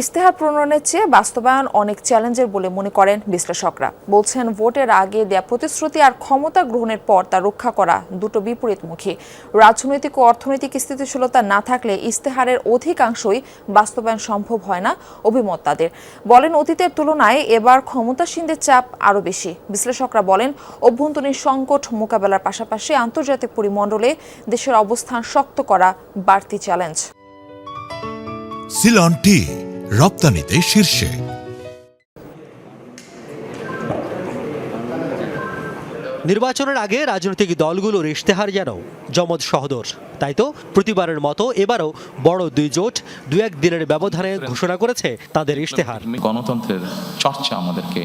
ইশতেহার প্রণয়নের চেয়ে বাস্তবায়ন অনেক চ্যালেঞ্জের বলে মনে করেন বিশ্লেষকরা। বলছেন, ভোটের আগে দেয়া প্রতিশ্রুতি আর ক্ষমতা গ্রহণের পর তা রক্ষা করা দুটো বিপরীতমুখী। রাজনৈতিক ও অর্থনৈতিক স্থিতিশীলতা না থাকলে ইশতেহারের অধিকাংশই বাস্তবায়ন সম্ভব হয় না অভিমত তাদের। বলেন, অতীতের তুলনায় এবার ক্ষমতাসীনদের চাপ আরও বেশি। বিশ্লেষকরা বলেন, অভ্যন্তরীণ সংকট মোকাবেলার পাশাপাশি আন্তর্জাতিক পরিমণ্ডলে দেশের অবস্থান শক্ত করা বাড়তি চ্যালেঞ্জ। সিলন টি রপ্তানিতে শীর্ষে। নির্বাচনের আগে রাজনৈতিক দলগুলোর ইশতেহার যেন জমজ সহদর। তাই তো প্রতিবারের মতো এবারও বড় দুই জোট দু এক দিনের ব্যবধানে ঘোষণা করেছে তাদের ইশতেহার। গণতন্ত্রের চর্চা আমাদেরকে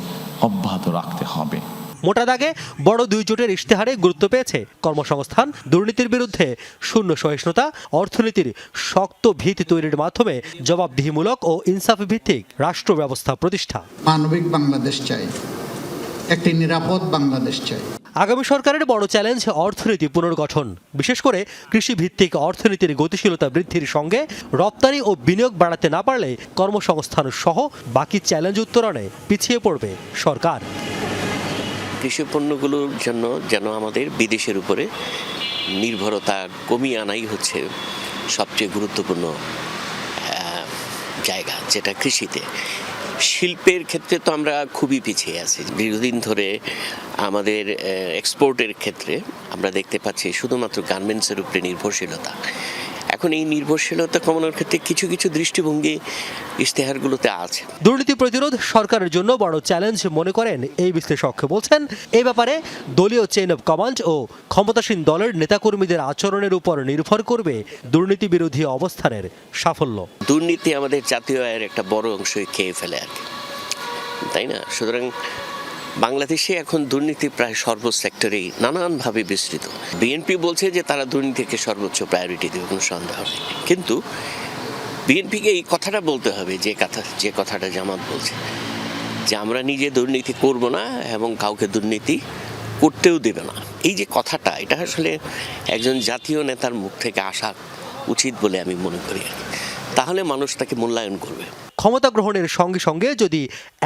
অব্যাহত রাখতে হবে। মোটা দাগে বড় দুই জোটের ইশতেহারে গুরুত্ব পেয়েছে কর্মসংস্থান, দুর্নীতির বিরুদ্ধে শূন্য সহিষ্ণুতা, অর্থনীতির শক্ত ভিত তৈরির মাধ্যমে জবাবদিহিমূলক ও ইনসাফি ভিত্তিক রাষ্ট্র ব্যবস্থা প্রতিষ্ঠা। মানবিক বাংলাদেশ চাই, একটি নিরাপদ বাংলাদেশ চাই। আগামী সরকারের বড় চ্যালেঞ্জ অর্থনীতি পুনর্গঠন, বিশেষ করে কৃষিভিত্তিক অর্থনীতির গতিশীলতা বৃদ্ধির সঙ্গে রপ্তানি ও বিনিয়োগ বাড়াতে না পারলে কর্মসংস্থান সহ বাকি চ্যালেঞ্জ উত্তরণে পিছিয়ে পড়বে সরকার। কৃষি পণ্যগুলোর জন্য যেন আমাদের বিদেশের উপরে নির্ভরতা কমিয়ে আনাই হচ্ছে সবচেয়ে গুরুত্বপূর্ণ জায়গা, যেটা কৃষিতে। শিল্পের ক্ষেত্রে তো আমরা খুবই পিছিয়ে আছি। দীর্ঘদিন ধরে আমাদের এক্সপোর্টের ক্ষেত্রে আমরা দেখতে পাচ্ছি শুধুমাত্র গার্মেন্টসের উপরে নির্ভরশীলতা। এখন এই নির্ভরশীলতা কমানোর ক্ষেত্রে কিছু কিছু দৃষ্টিভঙ্গি ইশতেহারগুলোতে আছে। দুর্নীতি প্রতিরোধ সরকারের জন্য বড় চ্যালেঞ্জ মনে করেন এই বিশ্লেষক। বলছেন, এই ব্যাপারে দলীয় চেইন অব কমান্ড ও ক্ষমতাসীন দলের নেতাকর্মীদের আচরণের উপর নির্ভর করবে দুর্নীতি বিরোধী অবস্থানের সাফল্য। দুর্নীতি আমাদের জাতীয় আয়ের একটা বড় অংশই খেয়ে ফেলে আর কি, তাই না? সুতরাং বাংলাদেশে এখন দুর্নীতি প্রায় সর্ব সেক্টরেই নানানভাবে বিস্তৃত। বিএনপি বলছে যে তারা দুর্নীতিকে সর্বোচ্চ প্রায়োরিটি দেবে, কোনো সন্দেহ নেই। কিন্তু বিএনপিকে এই কথাটা বলতে হবে যে কথাটা জামাত বলছে, যে আমরা নিজে দুর্নীতি করব না এবং কাউকে দুর্নীতি করতেও দেবে না। এই যে কথাটা, এটা আসলে একজন জাতীয় নেতার মুখ থেকে আসা উচিত বলে আমি মনে করি। তাহলে মানুষ তাকে মূল্যায়ন করবে। ক্ষমতা গ্রহণের সঙ্গে সঙ্গে যদি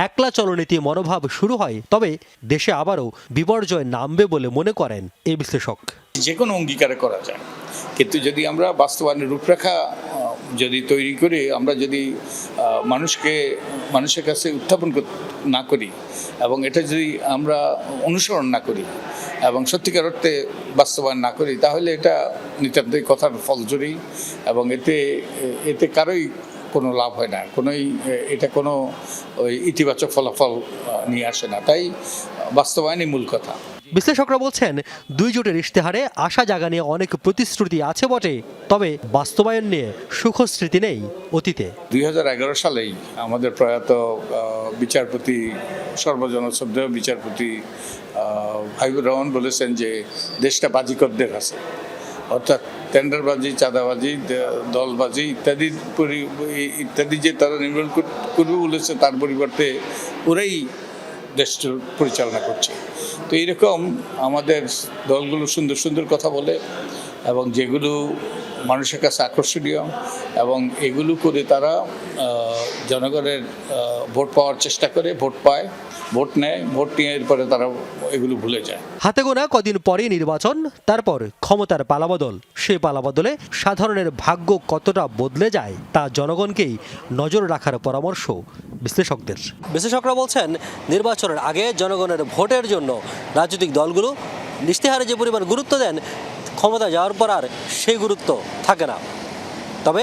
একলা চলনীতি মনোভাব শুরু হয়, তবে দেশে আবারও বিপর্যয় নামবে বলে মনে করেন এই বিশ্লেষক। যে কোনো অঙ্গীকারে করা যায়, কিন্তু যদি আমরা বাস্তবায়নের রূপরেখা যদি তৈরি করে আমরা যদি মানুষের কাছে উত্থাপন না করি এবং এটা যদি আমরা অনুসরণ না করি এবং সত্যিকার অর্থে বাস্তবায়ন না করি, তাহলে এটা নিতান্তই কথার ফলজুরি এবং এতে কারোই কোনো লাভ হয় না, এটা কোনো ইতিবাচক ফলাফল নিয়ে আসে না। তাই বাস্তবায়নই মূল কথা। বিশ্লেষকরা বলছেন, দুই জোটের ইশতেহারে আশা জাগা নিয়ে অনেক প্রতিশ্রুতি আছে বটে, তবে বাস্তবায়ন নিয়ে সুখস্মৃতি নেই অতীতে। 2011 সালেই আমাদের প্রয়াত বিচারপতি, সর্বজনশ্রদ্ধেয় বিচারপতি হাবিবুর রহমান বলেছেন যে দেশটা বাজিকরদের আছে, অর্থাৎ টেন্ডারবাজি, চাঁদাবাজি, দলবাজি ইত্যাদি যে তারা নির্মূল করবে বলেছে, তার পরিবর্তে ওরাই দেশটা পরিচালনা করছে। তো এইরকম আমাদের দলগুলো সুন্দর সুন্দর কথা বলে এবং যেগুলো মানুষের কাছে আকর্ষণীয়, এবং এগুলো করে তারা জনগণের ভোট পাওয়ার চেষ্টা করে, ভোট নেয়, ভোট নিয়ে এরপরে তারা এগুলো ভুলে যায়। হাতে গোনা কদিন পরে নির্বাচন, তারপর ক্ষমতার পালাবদল। সে পালাবদলে সাধারণের ভাগ্য কতটা বদলে যায় তা জনগণকেই নজর রাখার পরামর্শ বিশ্লেষকদের। বিশ্লেষকরা বলছেন, নির্বাচনের আগে জনগণের ভোটের জন্য রাজনৈতিক দলগুলো ইশতেহারে যে পরিমাণ গুরুত্ব দেন, ক্ষমতা যাওয়ার পর আর সেই গুরুত্ব থাকে না। তবে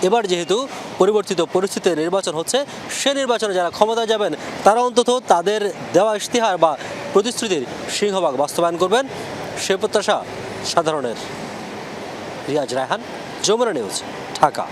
এবার যেহেতু পরিবর্তিত পরিস্থিতিতে নির্বাচন হচ্ছে, সে নির্বাচনে যারা ক্ষমতা যাবেন তারা অন্তত তাদের দেওয়া ইশতেহার বা প্রতিশ্রুতির সিংহভাগ বাস্তবায়ন করবেন, সে প্রত্যাশা সাধারণের। রিয়াজ রায়হান, যমুনা নিউজ, ঢাকা।